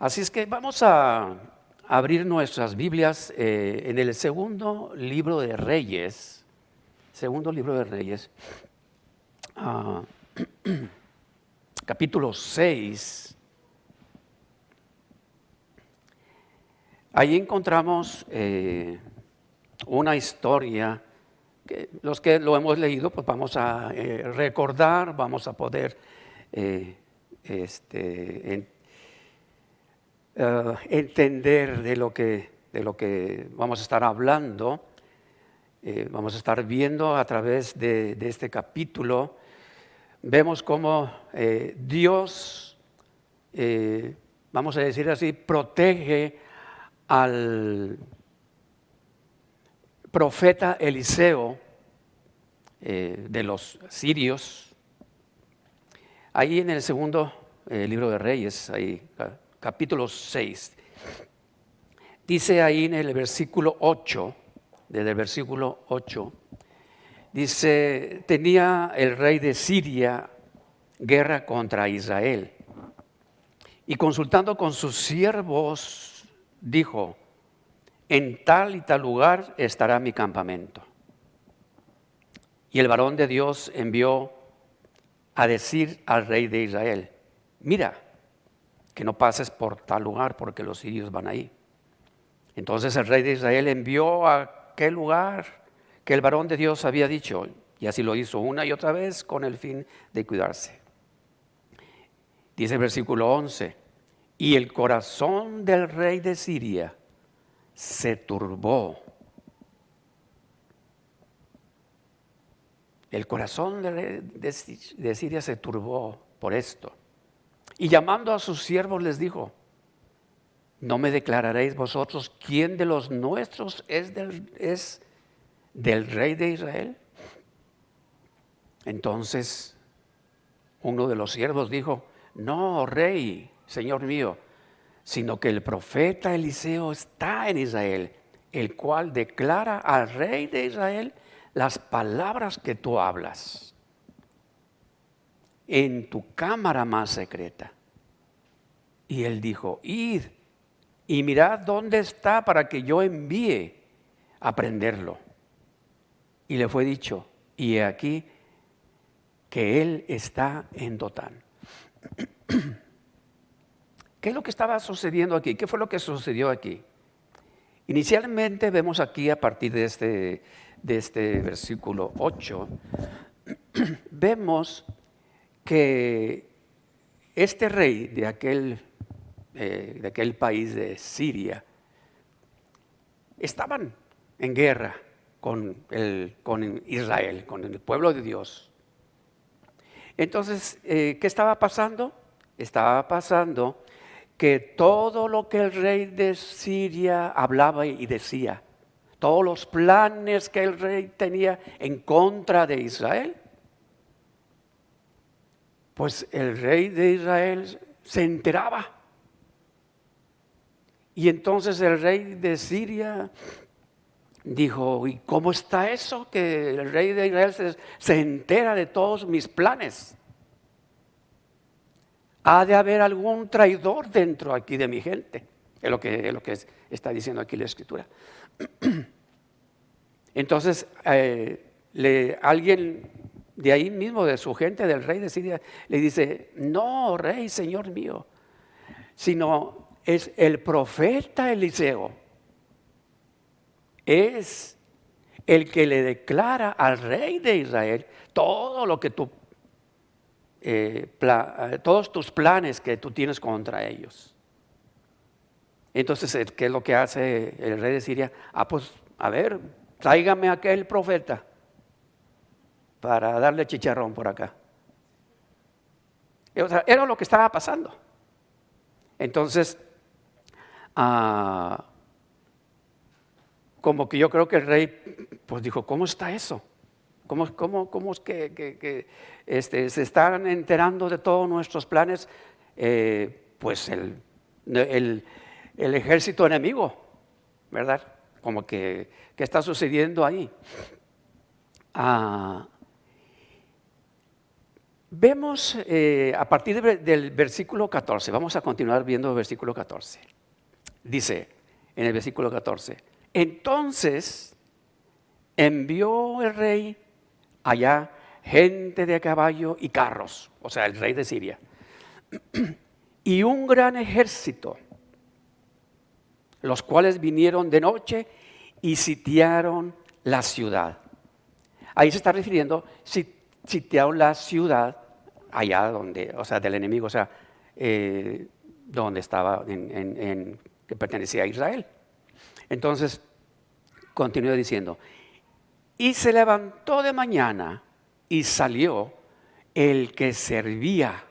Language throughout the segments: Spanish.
Así es que vamos a abrir nuestras Biblias en el segundo libro de Reyes. Segundo libro de Reyes, capítulo 6. Ahí encontramos una historia que los que lo hemos leído, pues vamos a recordar, vamos a poder entender de lo que vamos a estar hablando. Vamos a estar viendo a través de este capítulo. Vemos cómo Dios, vamos a decir así, protege al profeta Eliseo de los sirios. Ahí en el segundo libro de Reyes, ahí, capítulo 6, dice ahí en el versículo 8, desde el versículo 8, dice: tenía el rey de Siria guerra contra Israel, y consultando con sus siervos, dijo: en tal y tal lugar estará mi campamento. Y el varón de Dios envió a decir al rey de Israel: mira, que no pases por tal lugar, porque los sirios van ahí. Entonces el rey de Israel envió a aquel lugar que el varón de Dios había dicho, y así lo hizo una y otra vez con el fin de cuidarse. Dice el versículo 11: y el corazón del rey de Siria se turbó. El corazón de Siria se turbó por esto. Y llamando a sus siervos les dijo: ¿no me declararéis vosotros quién de los nuestros es del rey de Israel? Entonces uno de los siervos dijo: no, rey, señor mío, sino que el profeta Eliseo está en Israel, el cual declara al rey de Israel las palabras que tú hablas en tu cámara más secreta. Y él dijo: id y mirad dónde está, para que yo envíe a prenderlo. Y le fue dicho: y he aquí que él está en Dotán. ¿Qué es lo que estaba sucediendo aquí? ¿Qué fue lo que sucedió aquí? Inicialmente vemos aquí, a partir de este versículo 8, vemos que este rey de aquel país de Siria estaban en guerra con Israel, con el pueblo de Dios. Entonces, ¿qué estaba pasando? Estaba pasando que todo lo que el rey de Siria hablaba y decía, todos los planes que el rey tenía en contra de Israel, pues el rey de Israel se enteraba. Y entonces el rey de Siria dijo: ¿y cómo está eso que el rey de Israel se entera de todos mis planes? Ha de haber algún traidor dentro aquí de mi gente. Es lo que está diciendo aquí la Escritura. Entonces alguien de ahí mismo, de su gente, del rey de Siria, le dice: no, rey, señor mío, sino es el profeta Eliseo, es el que le declara al rey de Israel todo lo que todos tus planes que tú tienes contra ellos. Entonces, ¿qué es lo que hace el rey de Siria? Pues, a ver, tráigame a aquel profeta para darle chicharrón por acá. O sea, era lo que estaba pasando. Entonces, como que yo creo que el rey pues dijo: ¿cómo está eso? ¿Cómo es que se están enterando de todos nuestros planes? Pues el ejército enemigo, ¿verdad? Como que ¿qué está sucediendo ahí? Vemos a partir del versículo 14, vamos a continuar viendo el versículo 14. Dice en el versículo 14, entonces envió el rey allá gente de caballo y carros, o sea, el rey de Siria, y un gran ejército, los cuales vinieron de noche y sitiaron la ciudad. Ahí se está refiriendo, sitiaron la ciudad allá donde, o sea, del enemigo, o sea, donde estaba, que pertenecía a Israel. Entonces, continúa diciendo, y se levantó de mañana y salió el que servía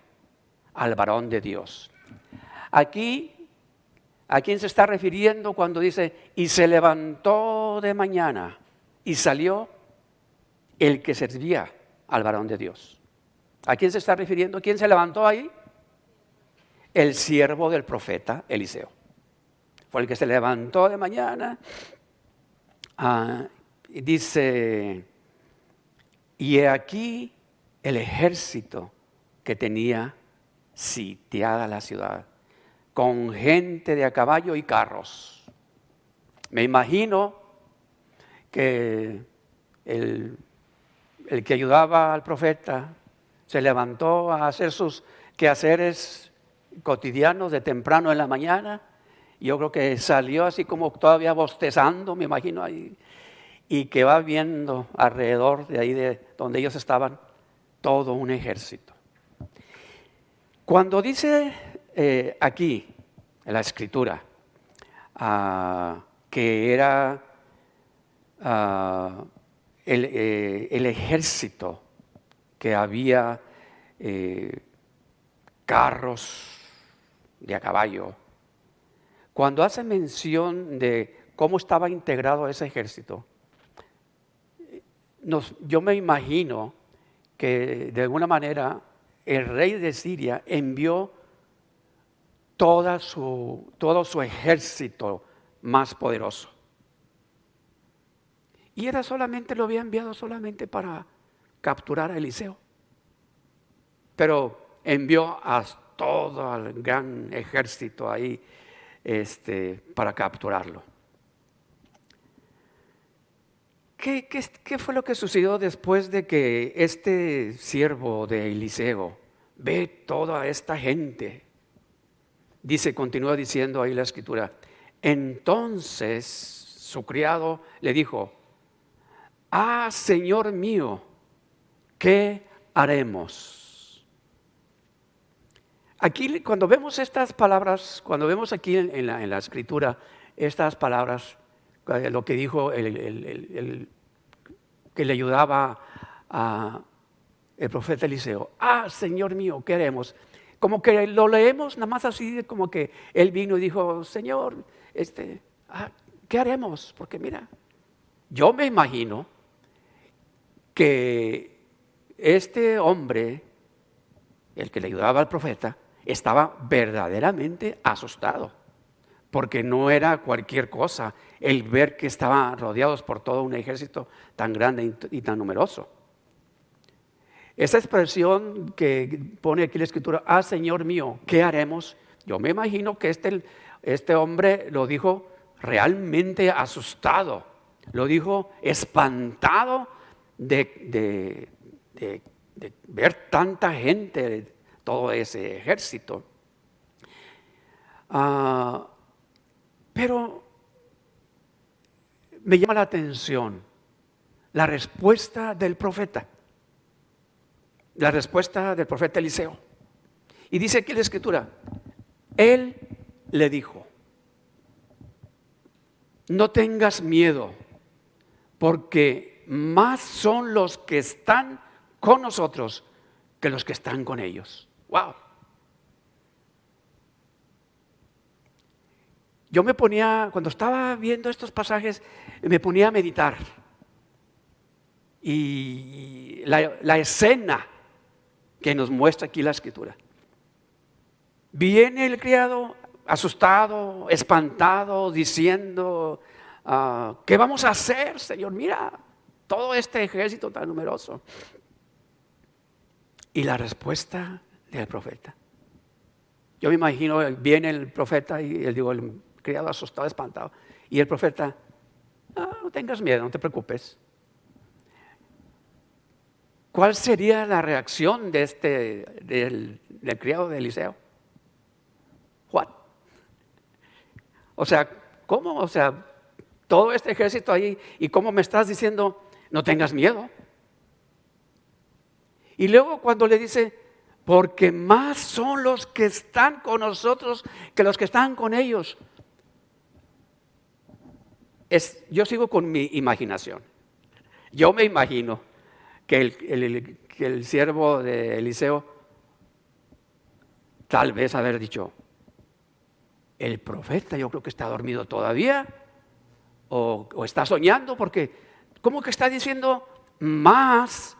al varón de Dios. Aquí, ¿a quién se está refiriendo cuando dice, y se levantó de mañana y salió el que servía al varón de Dios? ¿A quién se está refiriendo? ¿Quién se levantó ahí? El siervo del profeta Eliseo. Fue el que se levantó de mañana. Y dice, y he aquí el ejército que tenía sitiada la ciudad, con gente de a caballo y carros. Me imagino que el que ayudaba al profeta se levantó a hacer sus quehaceres cotidianos de temprano en la mañana. Yo creo que salió así como todavía bostezando, me imagino ahí, y que va viendo alrededor de ahí de donde ellos estaban todo un ejército. Cuando dice aquí en la escritura que era el ejército, que había carros de a caballo, cuando hace mención de cómo estaba integrado ese ejército, yo me imagino que de alguna manera el rey de Siria envió todo su ejército más poderoso. Y lo había enviado solamente para capturar a Eliseo. Pero envió a todo el gran ejército ahí para capturarlo. ¿Qué fue lo que sucedió después de que este siervo de Eliseo ve toda esta gente? Continúa diciendo ahí la escritura, entonces su criado le dijo, Señor mío, ¿qué haremos? Aquí cuando vemos estas palabras, cuando vemos aquí en la escritura estas palabras, lo que dijo el que le ayudaba a el profeta Eliseo, Señor mío, ¿qué haremos? Como que lo leemos nada más así, como que él vino y dijo, Señor, ¿qué haremos? Porque mira, yo me imagino que este hombre, el que le ayudaba al profeta, estaba verdaderamente asustado, porque no era cualquier cosa el ver que estaban rodeados por todo un ejército tan grande y tan numeroso. Esa expresión que pone aquí la escritura, Señor mío, ¿qué haremos? Yo me imagino que este hombre lo dijo realmente asustado, lo dijo espantado de ver tanta gente, todo ese ejército. Pero me llama la atención la respuesta del profeta. La respuesta del profeta Eliseo. Y dice aquí la escritura, él le dijo, no tengas miedo, porque más son los que están con nosotros que los que están con ellos. ¡Wow! Yo me ponía, cuando estaba viendo estos pasajes, me ponía a meditar. Y la escena que nos muestra aquí la escritura. Viene el criado asustado, espantado, diciendo, ¿qué vamos a hacer, Señor? Mira, todo este ejército tan numeroso. Y la respuesta del profeta. Yo me imagino, viene el profeta y el criado asustado, espantado. Y el profeta, no tengas miedo, no te preocupes. ¿Cuál sería la reacción del criado de Eliseo? What? O sea, ¿cómo? O sea, todo este ejército ahí, ¿y cómo me estás diciendo, no tengas miedo? Y luego cuando le dice, porque más son los que están con nosotros que los que están con ellos. Yo sigo con mi imaginación. Yo me imagino que el siervo de Eliseo tal vez haber dicho, el profeta yo creo que está dormido todavía o está soñando, porque ¿cómo que está diciendo más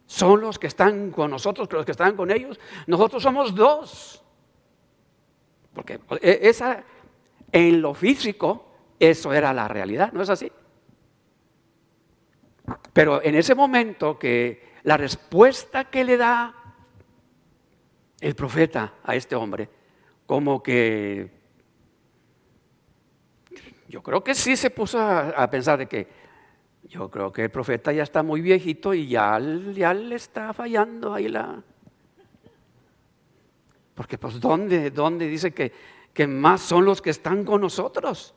son los que están con nosotros que los que están con ellos? Nosotros somos dos. Porque en lo físico eso era la realidad, ¿no es así? Pero en ese momento que la respuesta que le da el profeta a este hombre, como que yo creo que sí se puso a pensar de que yo creo que el profeta ya está muy viejito y ya le está fallando ahí porque pues ¿dónde dice que más son los que están con nosotros?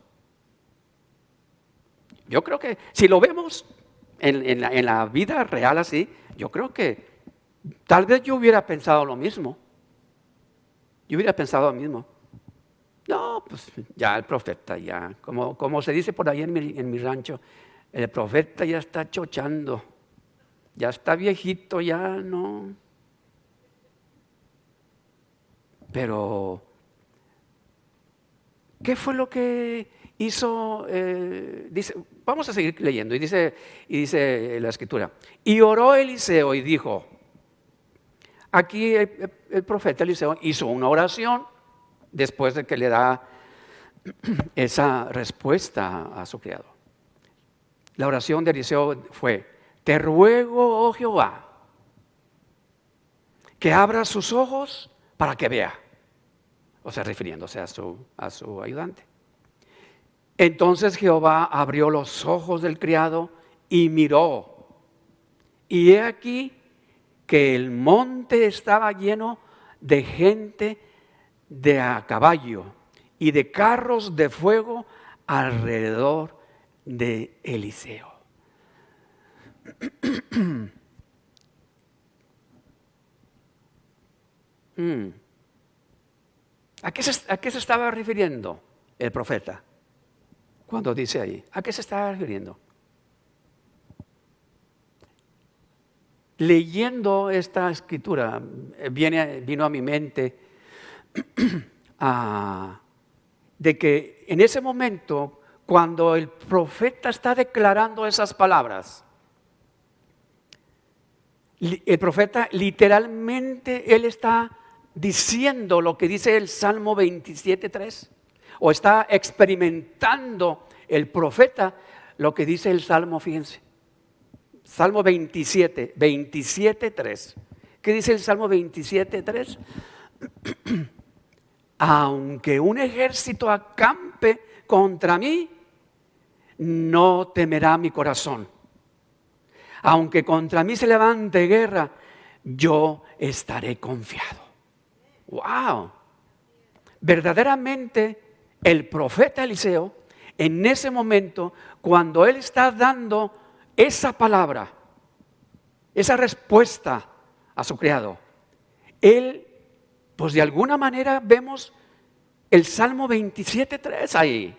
Yo creo que si lo vemos en la vida real así, yo creo que tal vez yo hubiera pensado lo mismo. Yo hubiera pensado lo mismo. No, pues ya el profeta, ya, como se dice por ahí en mi rancho, el profeta ya está chochando, ya está viejito, ya no. Pero, ¿qué fue lo que hizo? Dice, vamos a seguir leyendo, y dice la escritura, y oró Eliseo y dijo, aquí el profeta Eliseo hizo una oración después de que le da esa respuesta a su criado. La oración de Eliseo fue, te ruego, oh Jehová, que abra sus ojos para que vea. O sea, refiriéndose a su ayudante. Entonces Jehová abrió los ojos del criado y miró. Y he aquí que el monte estaba lleno de gente de a caballo y de carros de fuego alrededor de Eliseo. ¿A qué se estaba refiriendo el profeta cuando dice ahí? ¿A qué se estaba refiriendo? Leyendo esta escritura vino a mi mente de que en ese momento, cuando el profeta está declarando esas palabras, el profeta literalmente, él está diciendo lo que dice el Salmo 27:3, o está experimentando el profeta lo que dice el Salmo, fíjense, Salmo 27:3. ¿Qué dice el Salmo 27:3? Aunque un ejército acampe contra mí, no temerá mi corazón. Aunque contra mí se levante guerra, yo estaré confiado. ¡Wow! Verdaderamente el profeta Eliseo, en ese momento, cuando él está dando esa palabra, esa respuesta a su criado, él, pues de alguna manera vemos el Salmo 27:3 ahí,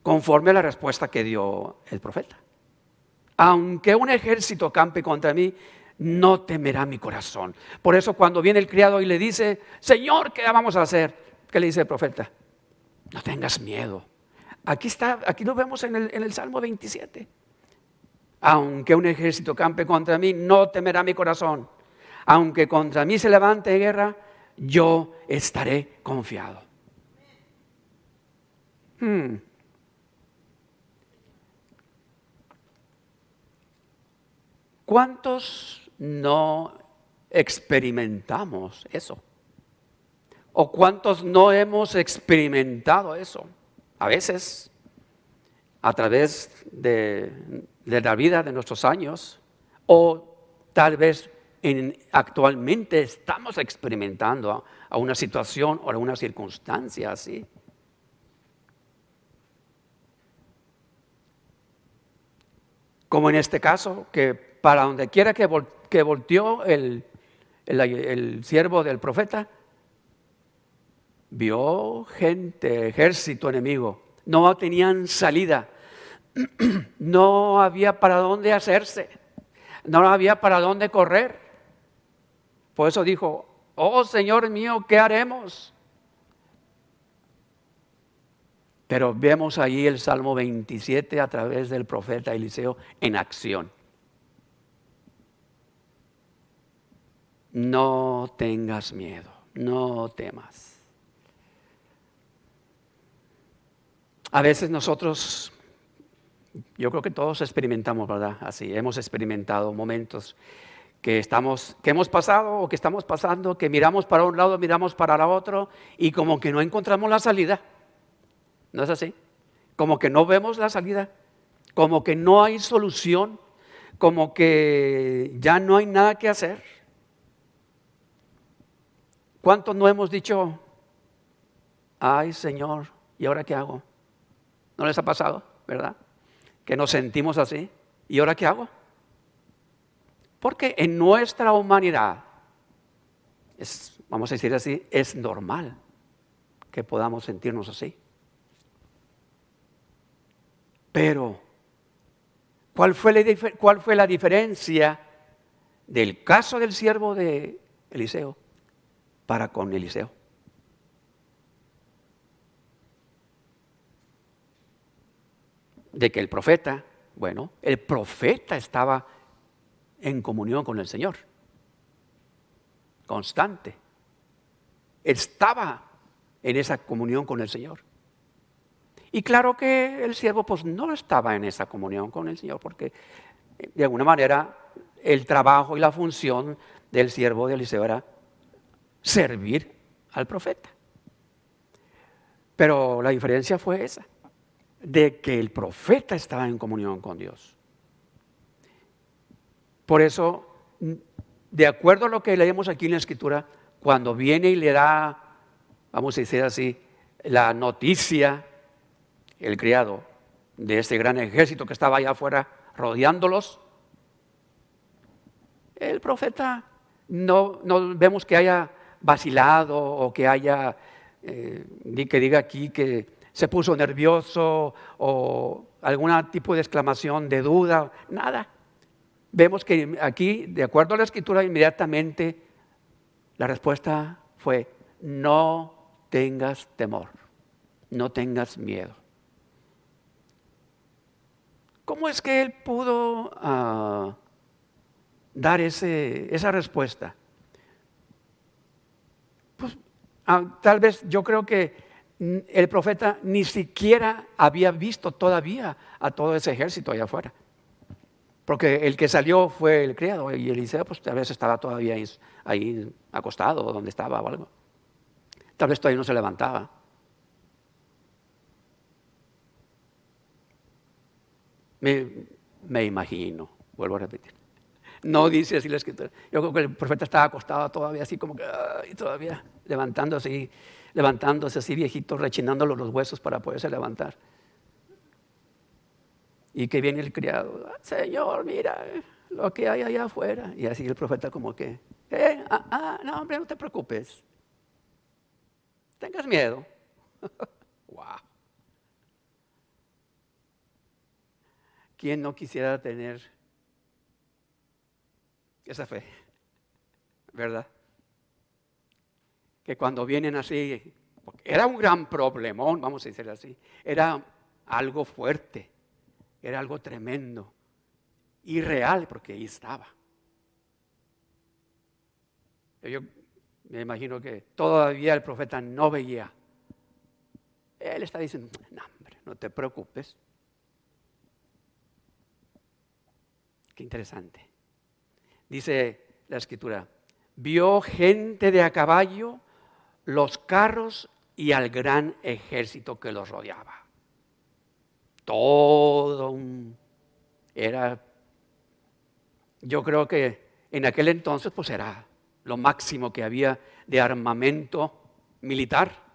conforme a la respuesta que dio el profeta. Aunque un ejército campe contra mí, no temerá mi corazón. Por eso cuando viene el criado y le dice, Señor, ¿qué vamos a hacer? ¿Qué le dice el profeta? No tengas miedo. Aquí lo vemos en el Salmo 27. Aunque un ejército campe contra mí, no temerá mi corazón. Aunque contra mí se levante guerra, yo estaré confiado. ¿Cuántos no experimentamos eso? ¿O cuántos no hemos experimentado eso? A veces, a través de la vida de nuestros años, o tal vez actualmente estamos experimentando a una situación o a una circunstancia así. Como en este caso, que para donde quiera que volteó el siervo del profeta, vio gente, ejército enemigo. No tenían salida. No había para dónde hacerse. No había para dónde correr. Por eso dijo, oh Señor mío, ¿qué haremos? Pero vemos ahí el Salmo 27 a través del profeta Eliseo en acción. No tengas miedo, no temas. A veces nosotros, yo creo que todos experimentamos, ¿verdad? Así, hemos experimentado momentos que hemos pasado o que estamos pasando, que miramos para un lado, miramos para el otro y como que no encontramos la salida. ¿No es así? Como que no vemos la salida, como que no hay solución, como que ya no hay nada que hacer. ¿Cuántos no hemos dicho, ay Señor, ¿y ahora qué hago? ¿No les ha pasado, verdad? Que nos sentimos así, ¿y ahora qué hago? Porque en nuestra humanidad, vamos a decir así, es normal que podamos sentirnos así. Pero, ¿cuál fue la diferencia del caso del siervo de Eliseo para con Eliseo? De que el profeta estaba en comunión con el Señor, constante. Estaba en esa comunión con el Señor. Y claro que el siervo pues no estaba en esa comunión con el Señor, porque de alguna manera el trabajo y la función del siervo de Eliseo era servir al profeta. Pero la diferencia fue esa, de que el profeta estaba en comunión con Dios. Por eso, de acuerdo a lo que leemos aquí en la Escritura, cuando viene y le da, vamos a decir así, la noticia, el criado de este gran ejército que estaba allá afuera rodeándolos, el profeta no vemos que haya vacilado o que haya, que diga aquí que se puso nervioso o algún tipo de exclamación de duda, nada. Vemos que aquí, de acuerdo a la Escritura, inmediatamente la respuesta fue, no tengas temor, no tengas miedo. ¿Cómo es que él pudo dar esa respuesta? Pues tal vez yo creo que el profeta ni siquiera había visto todavía a todo ese ejército allá afuera. Porque el que salió fue el criado y Eliseo pues tal vez estaba todavía ahí acostado o donde estaba o algo. Tal vez todavía no se levantaba. Me imagino, vuelvo a repetir. No dice así la Escritura. Yo creo que el profeta estaba acostado todavía así como que, todavía levantándose así viejito, rechinándole los huesos para poderse levantar. Y que viene el criado, Señor, mira lo que hay allá afuera. Y así el profeta como que, no hombre, no te preocupes. Tengas miedo. Wow. ¿Quién no quisiera tener esa fe? ¿Verdad? Que cuando vienen así, era un gran problemón, vamos a decir así, era algo fuerte, era algo tremendo, irreal, porque ahí estaba. Yo me imagino que todavía el profeta no veía. Él está diciendo, no hombre, no te preocupes. Qué interesante. Dice la Escritura, vio gente de a caballo, los carros y al gran ejército que los rodeaba. Era, yo creo que en aquel entonces pues era lo máximo que había de armamento militar.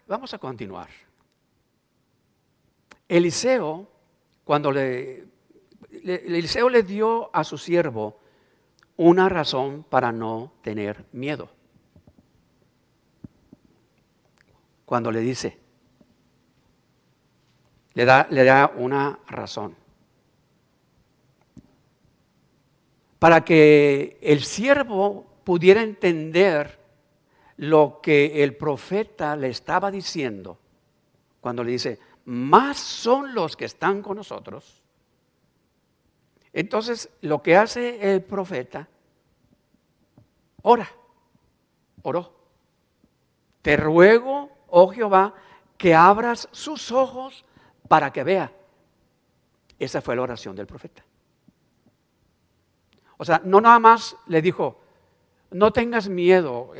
Vamos a continuar. Eliseo, Eliseo le dio a su siervo una razón para no tener miedo. Cuando le dice, le da una razón. Para que el siervo pudiera entender lo que el profeta le estaba diciendo, cuando le dice, más son los que están con nosotros. Entonces, lo que hace el profeta, oró. Te ruego, oh Jehová, que abras sus ojos para que vea. Esa fue la oración del profeta. O sea, no nada más le dijo, no tengas miedo,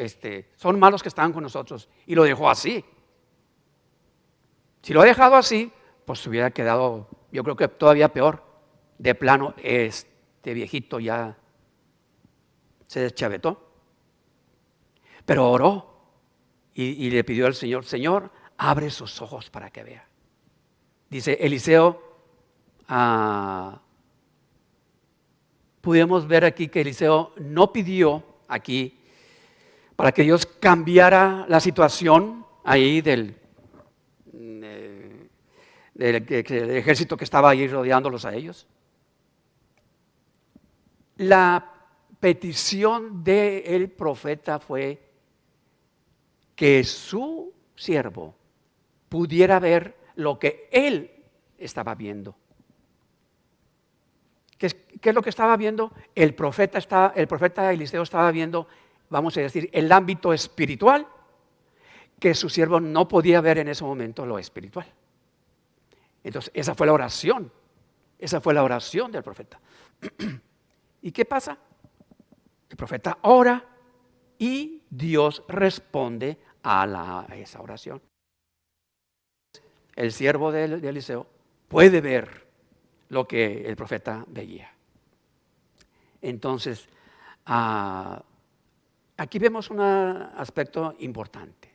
son malos que están con nosotros. Y lo dejó así. Si lo ha dejado así, pues hubiera quedado, yo creo que todavía peor. De plano, este viejito ya se deschavetó. Pero oró y le pidió al Señor, Señor, abre sus ojos para que vea. Dice Eliseo, pudimos ver aquí que Eliseo no pidió aquí para que Dios cambiara la situación ahí del ejército que estaba ahí rodeándolos a ellos. La petición del profeta fue que su siervo pudiera ver lo que él estaba viendo. ¿Qué es lo que estaba viendo? El profeta Eliseo estaba viendo, vamos a decir, el ámbito espiritual, que su siervo no podía ver en ese momento lo espiritual. Entonces, esa fue la oración del profeta. ¿Y qué pasa? El profeta ora y Dios responde a esa oración. El siervo de Eliseo puede ver lo que el profeta veía. Entonces, aquí vemos un aspecto importante.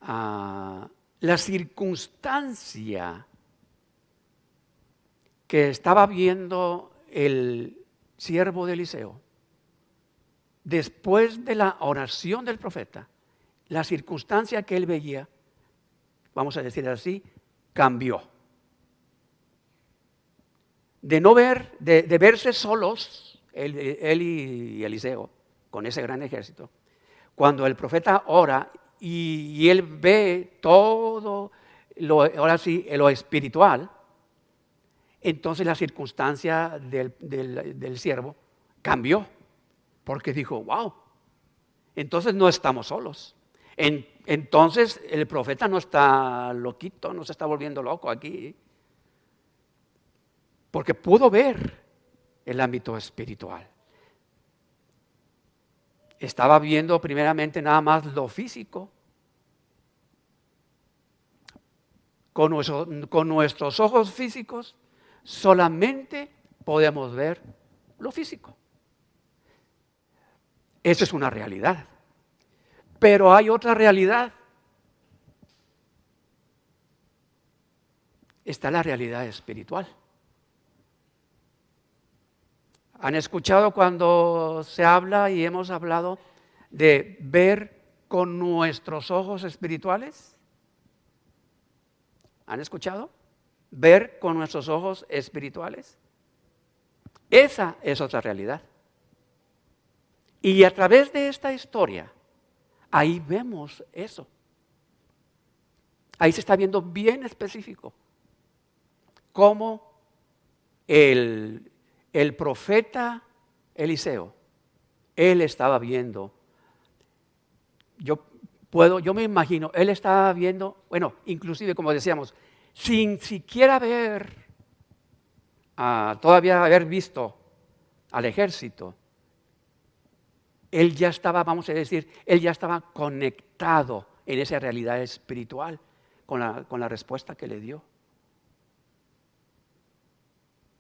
La circunstancia que estaba viendo el siervo de Eliseo, después de la oración del profeta, la circunstancia que él veía, vamos a decir así, cambió. De no ver, de verse solos, él y Eliseo, con ese gran ejército, cuando el profeta ora y él ve todo, ahora sí, lo espiritual, entonces la circunstancia del siervo cambió, porque dijo, wow, entonces no estamos solos. Entonces el profeta no está loquito, no se está volviendo loco aquí, porque pudo ver el ámbito espiritual. Estaba viendo primeramente nada más lo físico. Con nuestros ojos físicos solamente podemos ver lo físico. Esa es una realidad. Pero hay otra realidad. Está la realidad espiritual. ¿Han escuchado cuando se habla y hemos hablado de ver con nuestros ojos espirituales? ¿Han escuchado? Ver con nuestros ojos espirituales. Esa es otra realidad. Y a través de esta historia, ahí vemos eso. Ahí se está viendo bien específico cómo el profeta Eliseo, él estaba viendo. Yo yo me imagino, él estaba viendo, bueno, inclusive como decíamos, sin siquiera todavía haber visto al ejército, él ya estaba, vamos a decir, él ya estaba conectado en esa realidad espiritual con la respuesta que le dio.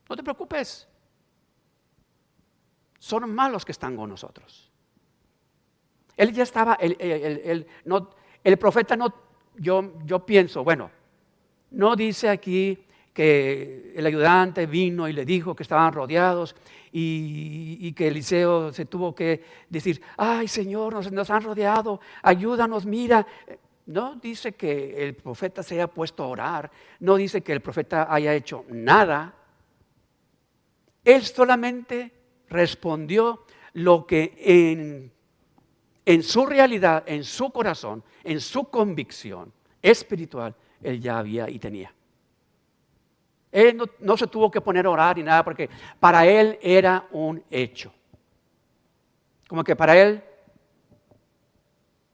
No te preocupes, son malos que están con nosotros. Él ya estaba, el profeta no, yo pienso, bueno, no dice aquí que el ayudante vino y le dijo que estaban rodeados y que Eliseo se tuvo que decir, ay Señor, nos han rodeado, ayúdanos, mira. No dice que el profeta se haya puesto a orar, no dice que el profeta haya hecho nada. Él solamente respondió lo que en su realidad, en su corazón, en su convicción espiritual, él ya había y tenía. Él no se tuvo que poner a orar ni nada porque para él era un hecho. Como que para él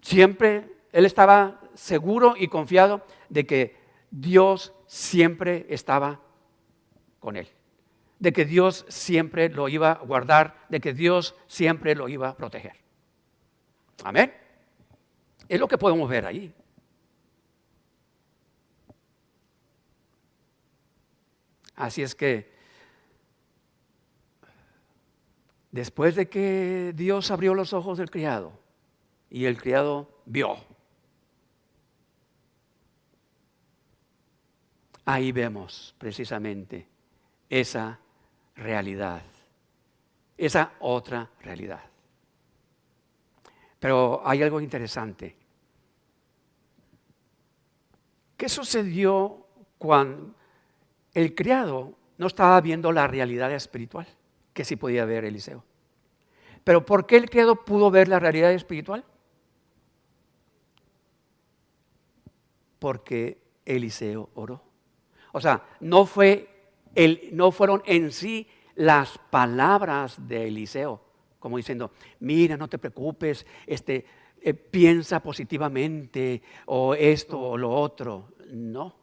siempre, él estaba seguro y confiado de que Dios siempre estaba con él. De que Dios siempre lo iba a guardar, de que Dios siempre lo iba a proteger. Amén. Es lo que podemos ver ahí. Así es que después de que Dios abrió los ojos del criado y el criado vio, ahí vemos precisamente esa realidad, esa otra realidad. Pero hay algo interesante. ¿Qué sucedió cuando el criado no estaba viendo la realidad espiritual que sí podía ver Eliseo? ¿Pero por qué el criado pudo ver la realidad espiritual? Porque Eliseo oró. O sea, no fueron en sí las palabras de Eliseo, como diciendo, mira, no te preocupes, piensa positivamente, o esto o lo otro. No.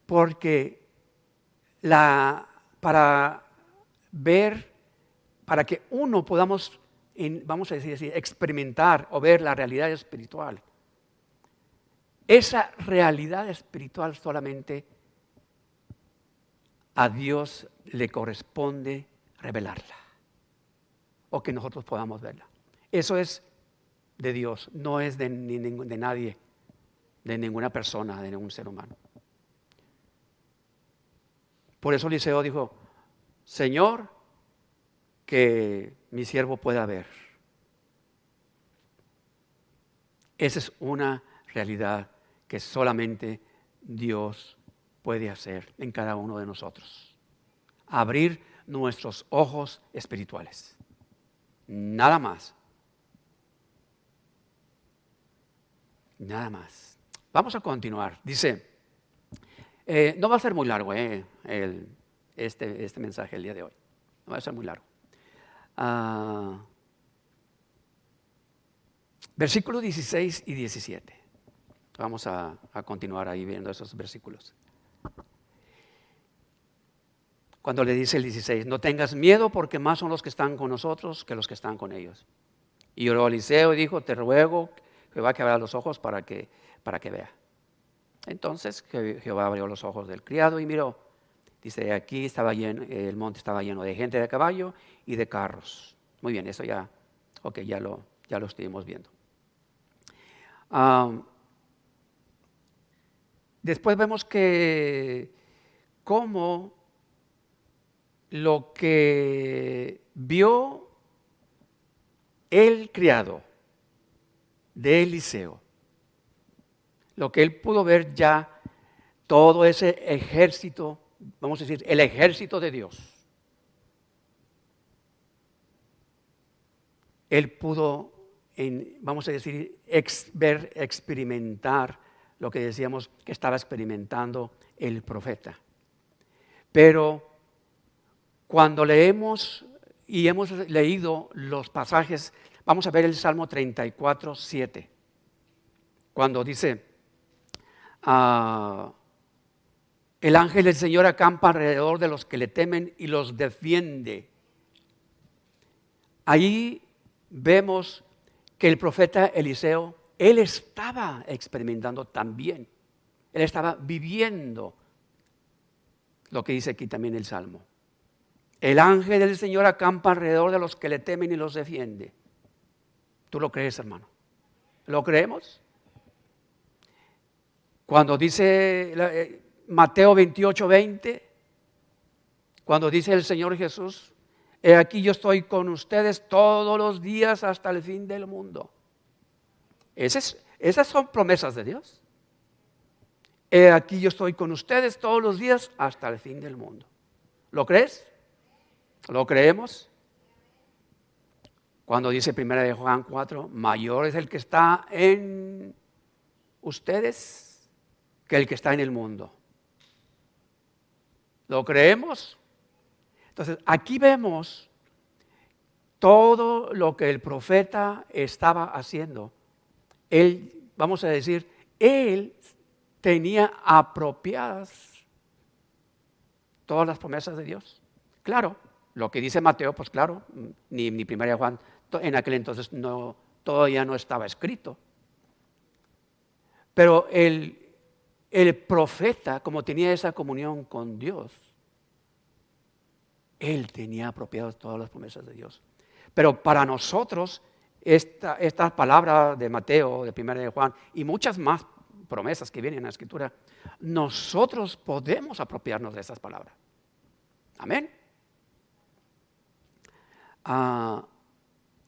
Porque para que uno podamos, vamos a decir así, experimentar o ver la realidad espiritual, esa realidad espiritual solamente a Dios le corresponde revelarla o que nosotros podamos verla. Eso es de Dios, no es de nadie, de ninguna persona, de ningún ser humano. Por eso Eliseo dijo, Señor, que mi siervo pueda ver. Esa es una realidad que solamente Dios puede hacer en cada uno de nosotros. Abrir nuestros ojos espirituales. Nada más. Nada más. Vamos a continuar. Dice, no va a ser muy largo este mensaje el día de hoy. No va a ser muy largo. Versículos 16 y 17. Vamos a continuar ahí viendo esos versículos. Cuando le dice el 16, no tengas miedo porque más son los que están con nosotros que los que están con ellos. Y oró Eliseo y dijo, te ruego, Jehová, que abra los ojos para que vea. Entonces Jehová abrió los ojos del criado y miró. Dice, aquí el monte estaba lleno de gente de caballo y de carros. Muy bien, eso ya lo estuvimos viendo. Después vemos que cómo lo que vio el criado de Eliseo, lo que él pudo ver ya, todo ese ejército, vamos a decir, el ejército de Dios, él pudo, vamos a decir, experimentar lo que decíamos que estaba experimentando el profeta. Pero cuando leemos y hemos leído los pasajes, vamos a ver el Salmo 34, 7. cuando dice, el ángel del Señor acampa alrededor de los que le temen y los defiende. Ahí vemos que el profeta Eliseo, él estaba experimentando también. Él estaba viviendo lo que dice aquí también el Salmo. El ángel del Señor acampa alrededor de los que le temen y los defiende. ¿Tú lo crees, hermano? ¿Lo creemos? Cuando dice Mateo 28:20, cuando dice el Señor Jesús, he aquí yo estoy con ustedes todos los días hasta el fin del mundo. Esas son promesas de Dios. He aquí yo estoy con ustedes todos los días hasta el fin del mundo. ¿Lo crees? ¿Lo creemos? Cuando dice 1 Juan 4, mayor es el que está en ustedes que el que está en el mundo. ¿Lo creemos? Entonces, aquí vemos todo lo que el profeta estaba haciendo. Él, vamos a decir, él tenía apropiadas todas las promesas de Dios. Claro, lo que dice Mateo, pues claro, ni 1 Juan, en aquel entonces todavía no estaba escrito. Pero el profeta, como tenía esa comunión con Dios, él tenía apropiadas todas las promesas de Dios. Pero para nosotros, esta palabra de Mateo, de 1 Juan, y muchas más promesas que vienen en la Escritura, nosotros podemos apropiarnos de esas palabras. Amén.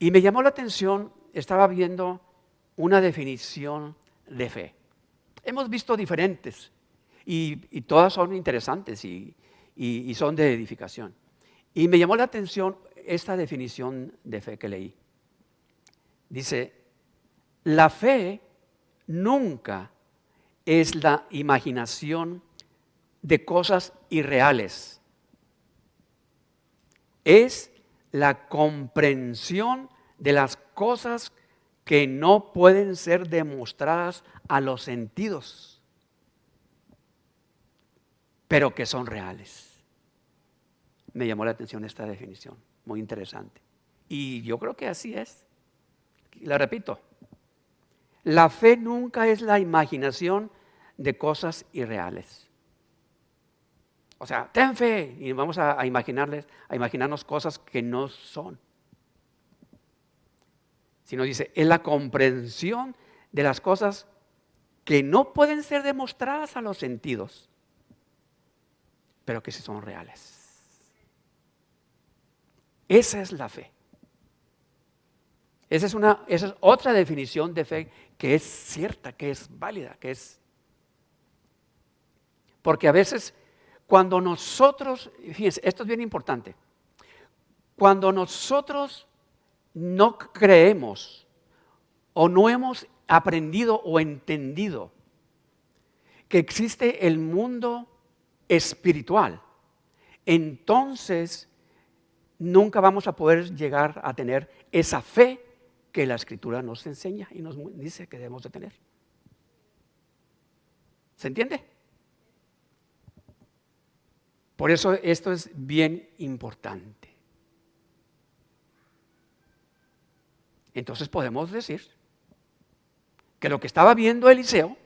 Y me llamó la atención, estaba viendo una definición de fe. Hemos visto diferentes y todas son interesantes y son de edificación. Y me llamó la atención esta definición de fe que leí. Dice, la fe nunca es la imaginación de cosas irreales. Es la comprensión de las cosas que no pueden ser demostradas a los sentidos, pero que son reales. Me llamó la atención esta definición, muy interesante. Y yo creo que así es. La repito, la fe nunca es la imaginación de cosas irreales. O sea, ten fe y vamos a imaginarnos cosas que no son. Sino dice, es la comprensión de las cosas que no pueden ser demostradas a los sentidos, pero que sí son reales. Esa es la fe. Esa es otra definición de fe que es cierta, que es válida, que es... Porque a veces cuando nosotros, fíjense, esto es bien importante, cuando nosotros no creemos o no hemos aprendido o entendido que existe el mundo espiritual, entonces nunca vamos a poder llegar a tener esa fe que la Escritura nos enseña y nos dice que debemos de tener. ¿Se entiende? Por eso esto es bien importante. Entonces podemos decir que lo que estaba viendo Eliseo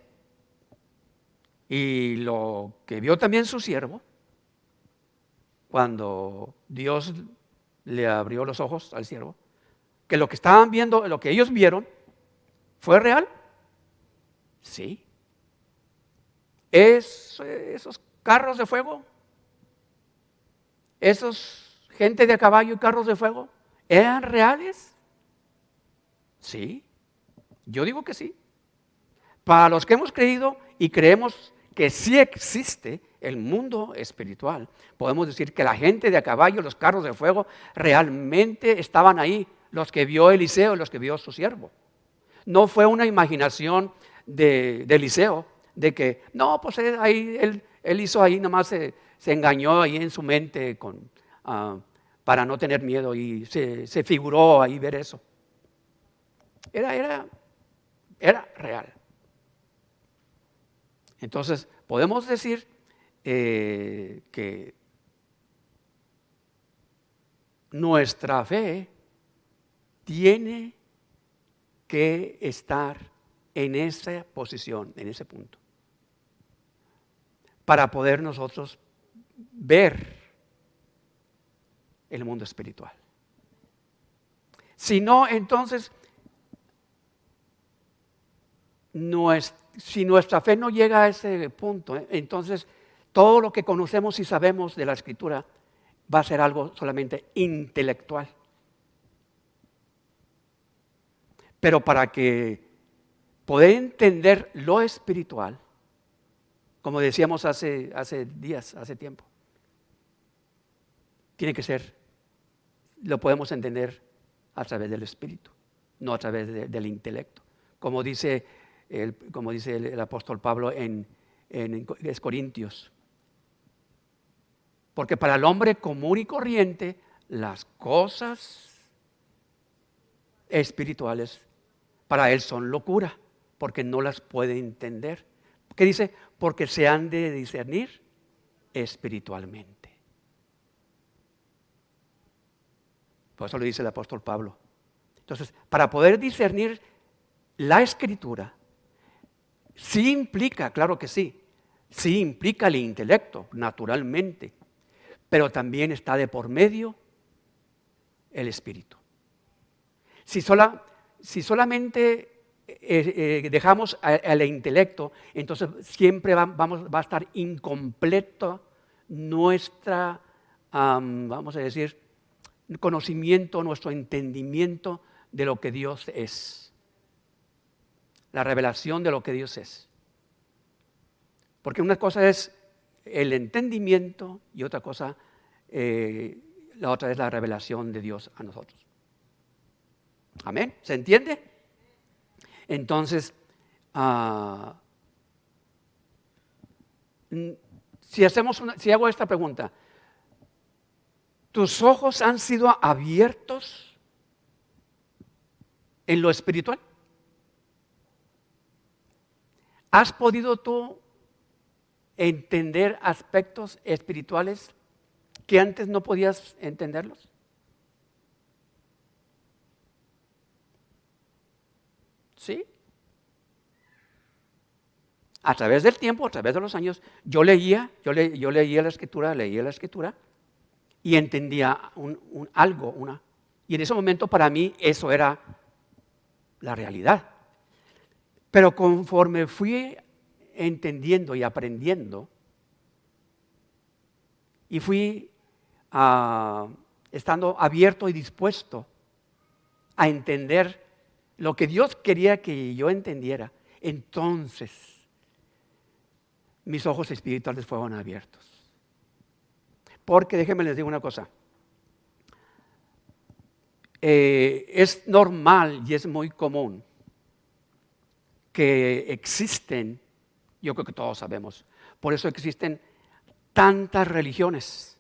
y lo que vio también su siervo, cuando Dios le abrió los ojos al siervo, que lo que estaban viendo, lo que ellos vieron, ¿fue real? Sí. Esos carros de fuego, esos gente de caballo y carros de fuego, ¿eran reales? Sí. Yo digo que sí. Para los que hemos creído y creemos que sí existe el mundo espiritual, podemos decir que la gente de a caballo, los carros de fuego, realmente estaban ahí, los que vio Eliseo y los que vio su siervo. No fue una imaginación de Eliseo, de que, no, pues él hizo ahí, nomás se engañó ahí en su mente para no tener miedo y se figuró ahí ver eso. Era real. Entonces, podemos decir que nuestra fe tiene que estar en esa posición, en ese punto, para poder nosotros ver el mundo espiritual. Si no, entonces, si nuestra fe no llega a ese punto, entonces todo lo que conocemos y sabemos de la Escritura va a ser algo solamente intelectual. Pero para que poder entender lo espiritual, como decíamos hace días, hace tiempo, tiene que ser, lo podemos entender a través del Espíritu, no a través del intelecto. Como dice el apóstol Pablo en Corintios. Porque para el hombre común y corriente, las cosas espirituales para él son locura, porque no las puede entender. ¿Qué dice? Porque se han de discernir espiritualmente. Por eso lo dice el apóstol Pablo. Entonces, para poder discernir la Escritura, sí implica, claro que sí implica el intelecto, naturalmente, pero también está de por medio el Espíritu. Si solamente dejamos al intelecto, entonces siempre va a estar incompleto nuestra, vamos a decir, conocimiento, nuestro entendimiento de lo que Dios es. La revelación de lo que Dios es. Porque una cosa es el entendimiento y otra cosa, la otra es la revelación de Dios a nosotros. Amén. ¿Se entiende? Entonces, si hago esta pregunta, ¿tus ojos han sido abiertos en lo espiritual? ¿Has podido tú entender aspectos espirituales que antes no podías entenderlos? ¿Sí? A través del tiempo, a través de los años, yo leía la Escritura y entendía algo. Y en ese momento para mí eso era la realidad. Pero conforme fui entendiendo y aprendiendo, y fui estando abierto y dispuesto a entender lo que Dios quería que yo entendiera, entonces mis ojos espirituales fueron abiertos. Porque déjenme les digo una cosa, es normal y es muy común que existen, yo creo que todos sabemos, por eso existen tantas religiones,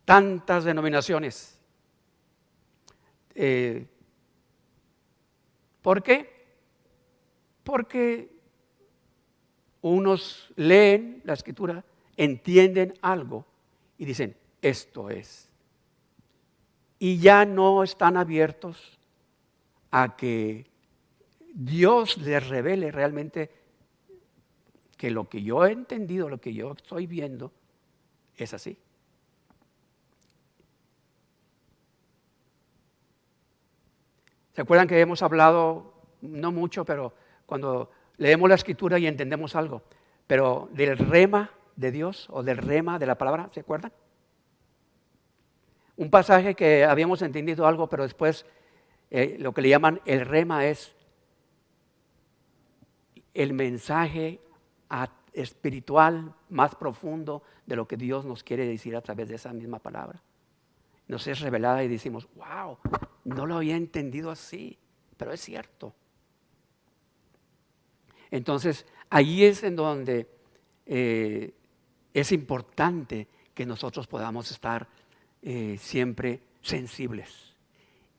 tantas denominaciones. ¿Por qué? Porque unos leen la Escritura, entienden algo y dicen, esto es. Y ya no están abiertos a que Dios les revele realmente que lo que yo he entendido, lo que yo estoy viendo, es así. ¿Se acuerdan que hemos hablado, no mucho, pero cuando leemos la Escritura y entendemos algo, pero del rema de Dios o del rema de la palabra, ¿se acuerdan? Un pasaje que habíamos entendido algo, pero después lo que le llaman el rema es el mensaje espiritual más profundo de lo que Dios nos quiere decir a través de esa misma palabra. Nos es revelada y decimos, wow, no lo había entendido así, pero es cierto. Entonces, ahí es en donde es importante que nosotros podamos estar siempre sensibles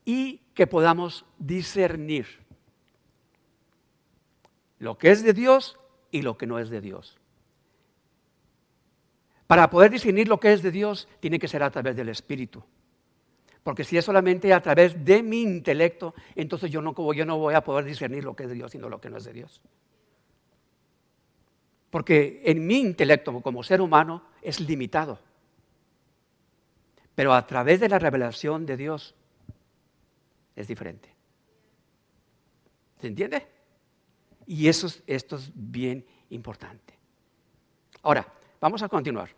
y que podamos discernir lo que es de Dios y lo que no es de Dios. Para poder discernir lo que es de Dios, tiene que ser a través del Espíritu. Porque si es solamente a través de mi intelecto, entonces yo no voy a poder discernir lo que es de Dios, sino lo que no es de Dios. Porque en mi intelecto como ser humano es limitado. Pero a través de la revelación de Dios es diferente. ¿Se entiende? Y esto es bien importante. Ahora, vamos a continuar.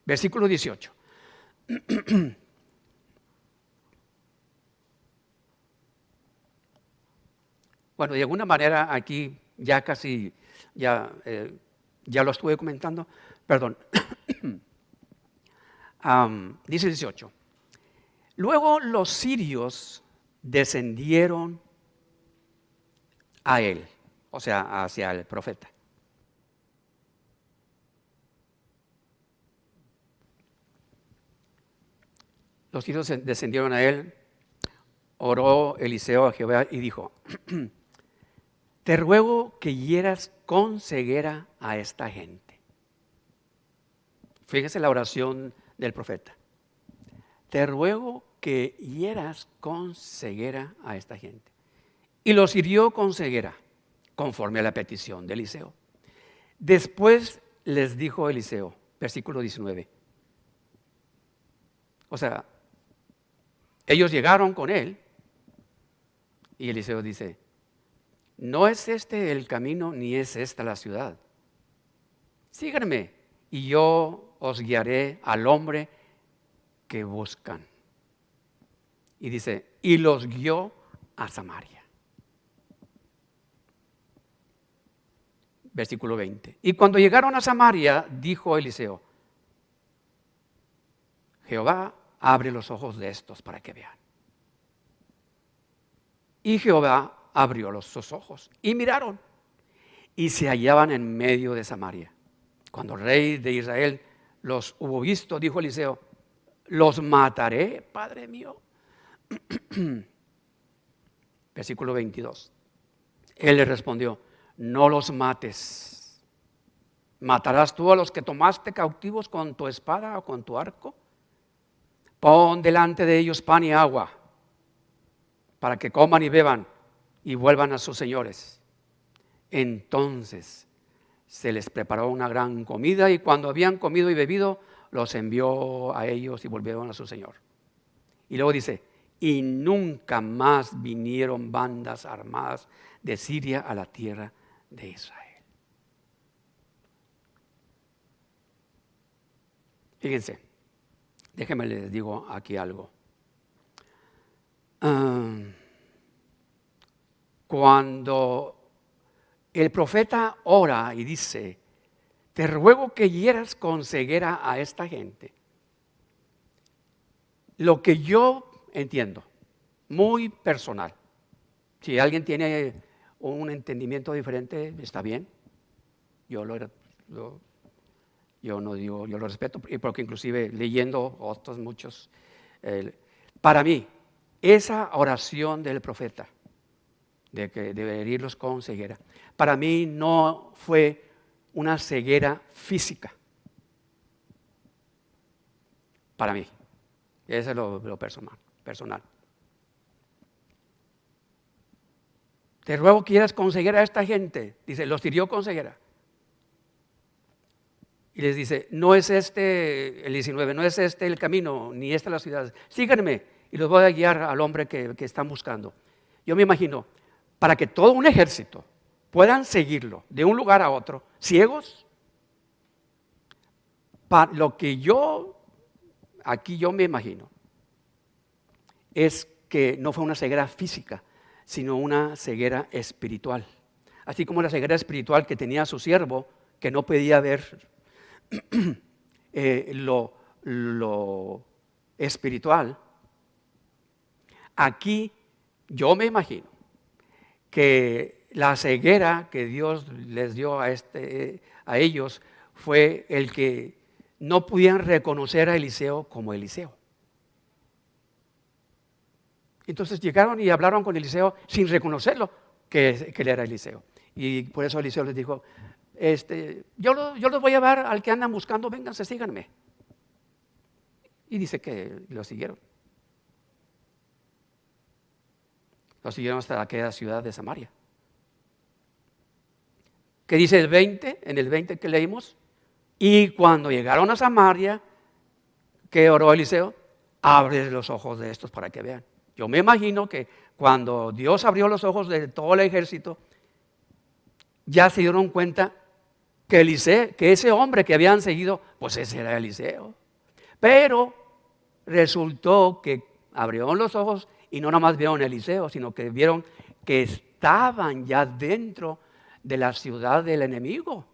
Versículo 18. Bueno, de alguna manera aquí ya casi, ya lo estuve comentando, perdón. Dice 18. Luego los sirios descendieron a él, o sea, hacia el profeta. Los sirios descendieron a él, oró Eliseo a Jehová y dijo, te ruego que hieras con ceguera a esta gente. Fíjese la oración del profeta. Te ruego que hieras con ceguera a esta gente. Y los hirió con ceguera, conforme a la petición de Eliseo. Después les dijo Eliseo, versículo 19. O sea, ellos llegaron con él y Eliseo dice, no es este el camino ni es esta la ciudad. Síganme y yo os guiaré al hombre que buscan. Y dice, y los guió a Samaria. Versículo 20. Y cuando llegaron a Samaria, dijo Eliseo, Jehová, abre los ojos de estos para que vean. Y Jehová abrió sus ojos y miraron y se hallaban en medio de Samaria. Cuando el rey de Israel los hubo visto, dijo Eliseo, los mataré, Padre mío. Versículo 22. Él le respondió, no los mates. ¿Matarás tú a los que tomaste cautivos con tu espada o con tu arco? Pon delante de ellos pan y agua, para que coman y beban y vuelvan a sus señores. Entonces se les preparó una gran comida y cuando habían comido y bebido, los envió a ellos y volvieron a su señor. Y luego dice, y nunca más vinieron bandas armadas de Siria a la tierra de Israel. Fíjense, déjenme les digo aquí algo. Cuando el profeta ora y dice, te ruego que hieras con ceguera a esta gente, lo que yo entiendo, muy personal, si alguien tiene un entendimiento diferente, está bien, yo lo respeto, porque inclusive leyendo otros muchos, para mí, esa oración del profeta, de que debe herirlos con ceguera, para mí no fue una ceguera física, para mí, eso es lo personal. Te ruego que hieras con ceguera a esta gente, dice, los hirió con ceguera. Y les dice, no es este, el 19, no es este el camino, ni esta la ciudad. Síganme y los voy a guiar al hombre que están buscando. Yo me imagino, para que todo un ejército puedan seguirlo de un lugar a otro, ciegos, lo que yo me imagino, es que no fue una ceguera física, sino una ceguera espiritual. Así como la ceguera espiritual que tenía su siervo, que no podía ver lo espiritual. Aquí yo me imagino que la ceguera que Dios les dio a ellos fue el que no podían reconocer a Eliseo como Eliseo. Entonces llegaron y hablaron con Eliseo sin reconocerlo que él era Eliseo. Y por eso Eliseo les dijo, yo los voy a llevar al que andan buscando, vénganse, síganme. Y dice que lo siguieron. Lo siguieron hasta aquella ciudad de Samaria. ¿Qué dice el 20? En el 20 que leímos. Y cuando llegaron a Samaria, ¿qué oró Eliseo? Abre los ojos de estos para que vean. Yo me imagino que cuando Dios abrió los ojos de todo el ejército, ya se dieron cuenta que ese hombre que habían seguido, pues ese era Eliseo. Pero resultó que abrieron los ojos y no nada más vieron a Eliseo, sino que vieron que estaban ya dentro de la ciudad del enemigo.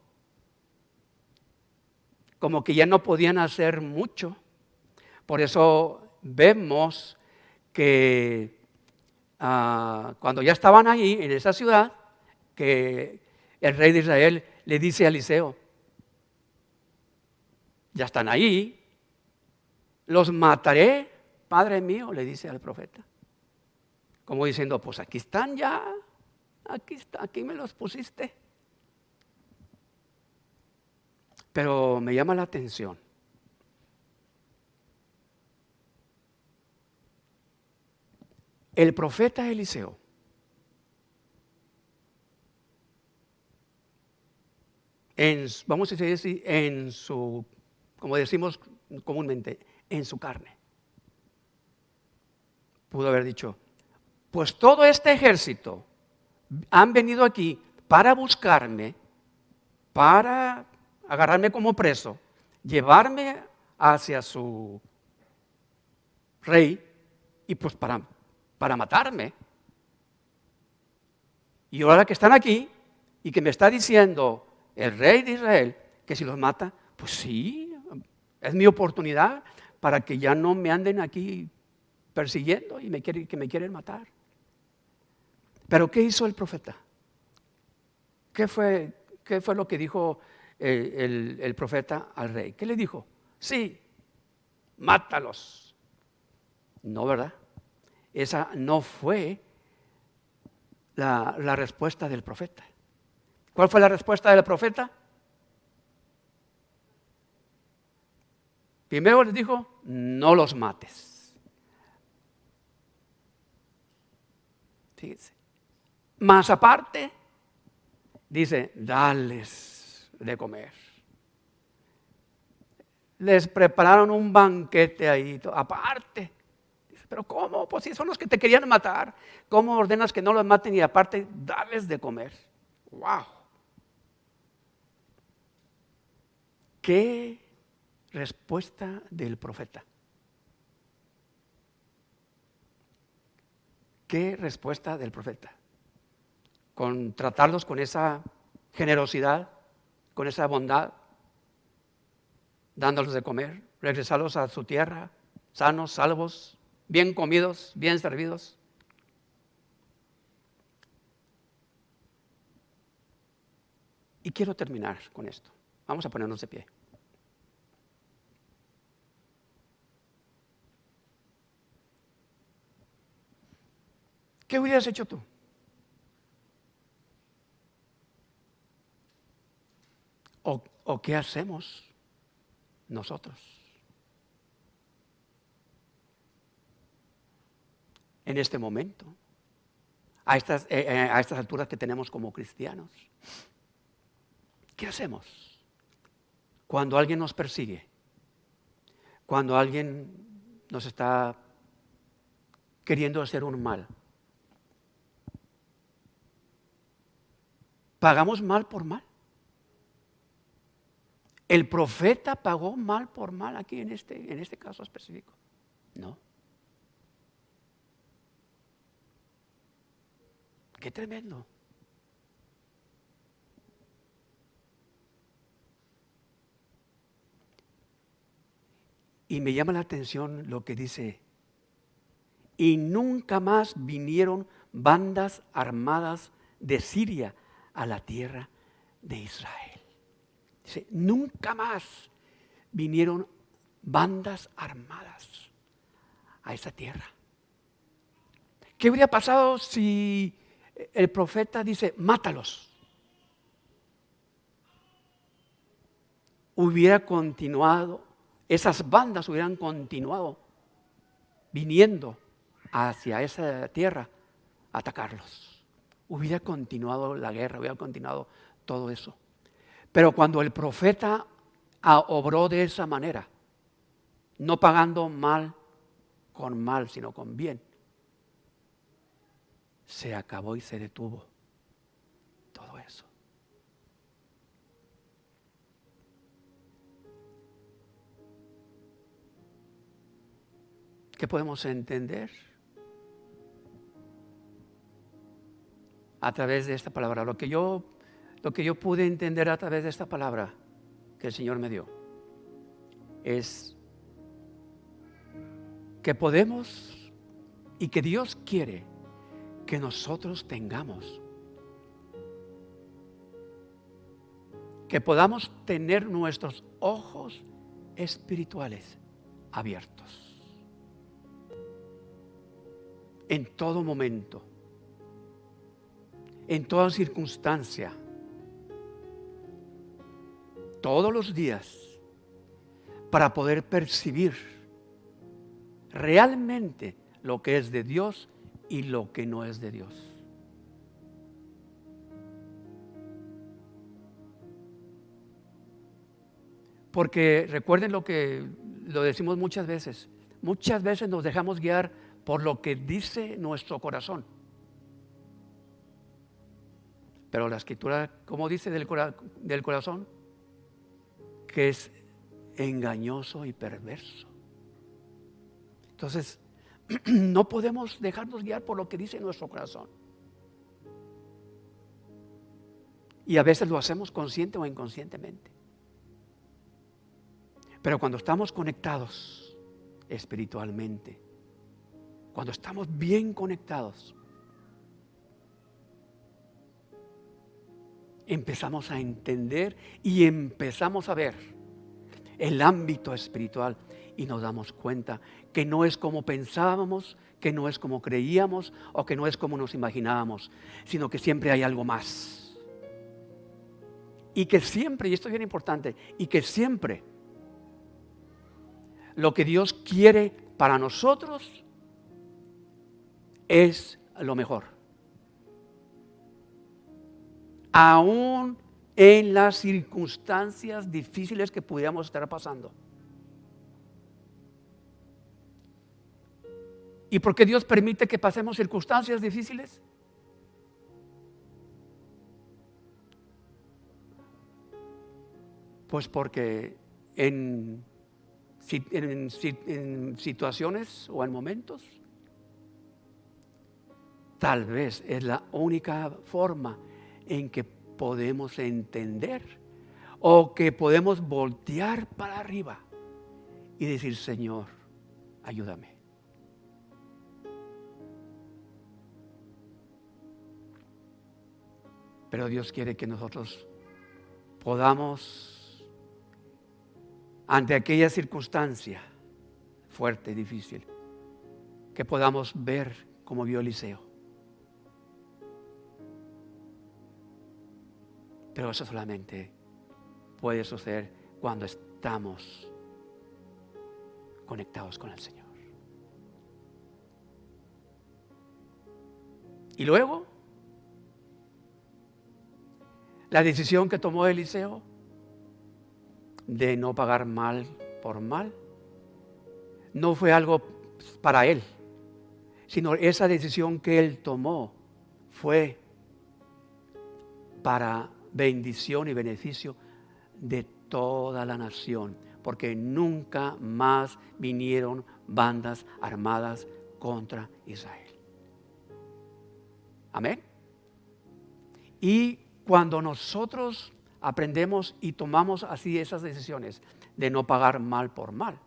Como que ya no podían hacer mucho. Por eso vemos que cuando ya estaban ahí en esa ciudad, que el rey de Israel le dice a Eliseo, ya están ahí, los mataré, padre mío, le dice al profeta. Como diciendo, pues aquí están ya, aquí me los pusiste. Pero me llama la atención. El profeta Eliseo vamos a decir, en su, como decimos comúnmente, en su carne, pudo haber dicho, pues todo este ejército han venido aquí para buscarme, para agarrarme como preso, llevarme hacia su rey y pues para matarme. Y ahora que están aquí y que me está diciendo el rey de Israel que si los mata, pues sí, es mi oportunidad para que ya no me anden aquí persiguiendo y que me quieren matar. Pero ¿qué hizo el profeta? ¿Qué fue lo que dijo el profeta al rey? ¿Qué le dijo? Sí, mátalos. No, ¿verdad? Esa no fue la respuesta del profeta. ¿Cuál fue la respuesta del profeta? Primero les dijo, no los mates. Fíjense. Más aparte, dice, dales de comer. Les prepararon un banquete ahí, aparte. Dice, pero ¿cómo? Pues si son los que te querían matar. ¿Cómo ordenas que no los maten y aparte darles de comer? ¡Wow! ¿Qué respuesta del profeta? ¿Qué respuesta del profeta? Con tratarlos con esa generosidad, con esa bondad, dándoles de comer, regresarlos a su tierra, sanos, salvos, bien comidos, bien servidos. Y quiero terminar con esto. Vamos a ponernos de pie. ¿Qué hubieras hecho tú? ¿O qué hacemos nosotros? En este momento, a estas alturas que tenemos como cristianos. ¿Qué hacemos cuando alguien nos persigue? Cuando alguien nos está queriendo hacer un mal. ¿Pagamos mal por mal? ¿El profeta pagó mal por mal aquí en este caso específico? No. Qué tremendo. Y me llama la atención lo que dice, y nunca más vinieron bandas armadas de Siria a la tierra de Israel. Dice, nunca más vinieron bandas armadas a esa tierra. ¿Qué hubiera pasado si el profeta dice, mátalos? hubiera continuado, esas bandas hubieran continuado viniendo hacia esa tierra a atacarlos. Hubiera continuado la guerra, hubiera continuado todo eso. Pero cuando el profeta obró de esa manera, no pagando mal con mal, sino con bien, se acabó y se detuvo todo eso. ¿Qué podemos entender a través de esta palabra? Lo que yo pude entender a través de esta palabra que el Señor me dio es que podemos y que Dios quiere que nosotros tengamos, que podamos tener nuestros ojos espirituales abiertos en todo momento, en toda circunstancia, todos los días, para poder percibir realmente lo que es de Dios y lo que no es de Dios. Porque recuerden lo que lo decimos muchas veces nos dejamos guiar por lo que dice nuestro corazón. Pero la Escritura, ¿cómo dice del corazón? Que es engañoso y perverso. Entonces, no podemos dejarnos guiar por lo que dice nuestro corazón. Y a veces lo hacemos consciente o inconscientemente. Pero cuando estamos conectados espiritualmente, cuando estamos bien conectados, empezamos a entender y empezamos a ver el ámbito espiritual y nos damos cuenta que no es como pensábamos, que no es como creíamos o que no es como nos imaginábamos, sino que siempre hay algo más. Y que siempre, y esto es bien importante, y que siempre lo que Dios quiere para nosotros es lo mejor. Aún en las circunstancias difíciles que pudiéramos estar pasando. ¿Y por qué Dios permite que pasemos circunstancias difíciles? Pues porque en situaciones o en momentos, tal vez es la única forma en que podemos entender o que podemos voltear para arriba y decir: Señor, ayúdame. Pero Dios quiere que nosotros podamos, ante aquella circunstancia fuerte, difícil, que podamos ver como vio Eliseo. Pero eso solamente puede suceder cuando estamos conectados con el Señor. Y luego, la decisión que tomó Eliseo de no pagar mal por mal no fue algo para él, sino esa decisión que él tomó fue para bendición y beneficio de toda la nación, porque nunca más vinieron bandas armadas contra Israel. Amén. Y cuando nosotros aprendemos y tomamos así esas decisiones de no pagar mal por mal,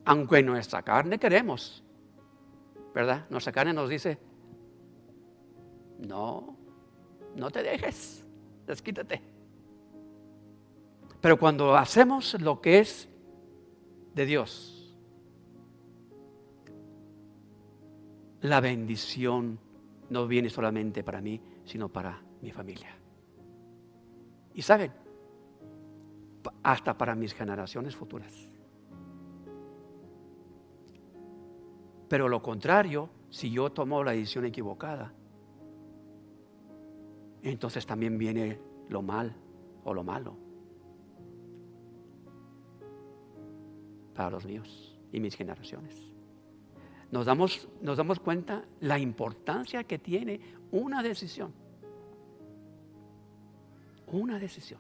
aunque en nuestra carne queremos, ¿verdad? Nuestra carne nos dice: no te dejes, desquítate. Pero cuando hacemos lo que es de Dios, la bendición no viene solamente para mí, sino para mi familia. Y saben, hasta para mis generaciones futuras. Pero lo contrario, si yo tomo la decisión equivocada, entonces también viene lo mal o lo malo para los míos y mis generaciones. Nos damos cuenta la importancia que tiene una decisión. Una decisión.